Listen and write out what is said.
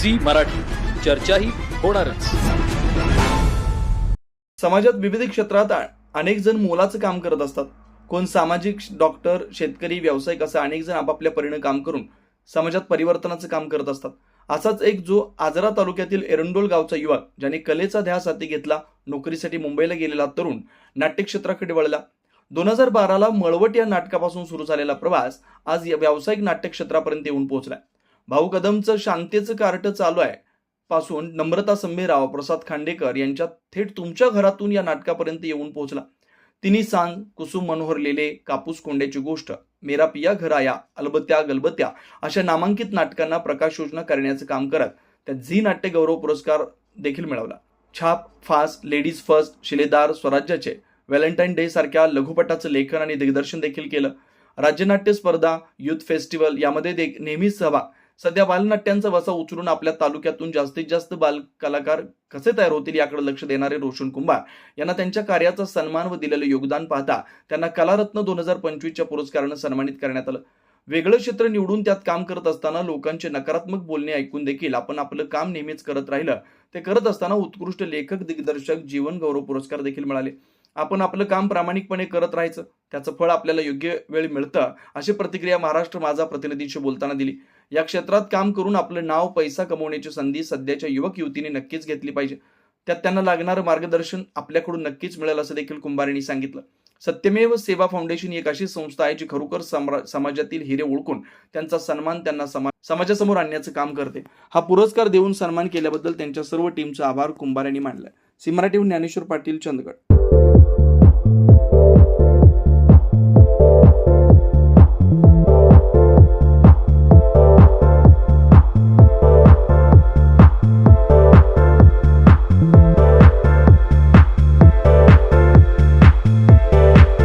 Zee Marathi, चर्चा ही होणारच। समाजात विविध क्षेत्रात अनेक जण मोलाचं काम करत असतात। कोण सामाजिक, डॉक्टर, शेतकरी, व्यावसायिक असं अनेक जण आपापल्या परीने काम करून समाजात परिवर्तनाचं काम करत असतात। असाच एक जो आजरा तालुक्यातील एरंडोल गावचा युवक, ज्याने कलेचा ध्यास हाती घेतला, नोकरीसाठी मुंबईला गेलेला तरुण नाट्य क्षेत्राकडे वळला। 2012ला मळवट या नाटकापासून सुरू झालेला प्रवास आज या व्यावसायिक नाट्य क्षेत्रापर्यंत येऊन पोहोचलाय। भाऊ कदमचं शांतेचं कार्ट चालू आहे पासून नम्रता संभेराव, प्रसाद खांडेकर यांच्या थेट तुमच्या घरातून या नाटकापर्यंत येऊन पोहोचला। तिन्ही सांग, कुसुम मनोहर लेले, कापूस कोंड्याची गोष्ट, मेरा पिया घर आया, अलबत्या गलबत्या अशा नामांकित नाटकांना प्रकाश योजना करण्याचं काम करत त्यात झी नाट्य गौरव पुरस्कार देखील मिळवला। छाप, फास, लेडीज फर्स्ट, शिलेदार, स्वराज्याचे, व्हॅलेंटाईन डे सारख्या लघुपटाचं लेखन आणि दिग्दर्शन देखील केलं। राज्यनाट्य स्पर्धा, युथ फेस्टिवल यामध्ये नेहमीच सहभाग। सध्या बालनाट्यांचा वसा उचलून आपल्या तालुक्यातून जास्तीत जास्त बाल कलाकार कसे तयार होतील याकडे लक्ष देणारे रोशन कुंभार यांना त्यांच्या कार्याचा सन्मान व दिलेलं योगदान पाहता त्यांना कलारत्न 2025च्या पुरस्कारानं सन्मानित करण्यात आलं। वेगळं क्षेत्र निवडून त्यात काम करत असताना लोकांचे नकारात्मक बोलणे ऐकून देखील आपण आपलं काम नेहमीच करत राहिलं, ते करत असताना उत्कृष्ट लेखक, दिग्दर्शक, जीवन गौरव पुरस्कार देखील मिळाले। आपण आपलं काम प्रामाणिकपणे करत राहायचं, त्याचं फळ आपल्याला योग्य वेळ मिळतं, अशी प्रतिक्रिया महाराष्ट्र माझा प्रतिनिधींशी बोलताना दिली। या क्षेत्रात काम करून आपलं नाव, पैसा कमवण्याची संधी सध्याच्या युवक युवतींनी नक्कीच घेतली पाहिजे। त्यात त्यांना लागणारं मार्गदर्शन आपल्याकडून नक्कीच मिळेल असं देखील कुंभार यांनी सांगितलं। सत्यमेव सेवा फाउंडेशन ही एक अशी संस्था आहे जी खरोखर समाजातील हिरे ओळखून त्यांचा सन्मान त्यांना समाजासमोर आणण्याचं काम करते। हा पुरस्कार देऊन सन्मान केल्याबद्दल त्यांच्या सर्व टीमचा आभार कुंभार यांनी मानलाय। सी मराठी ज्ञानेश्वर पाटील, चंदगड।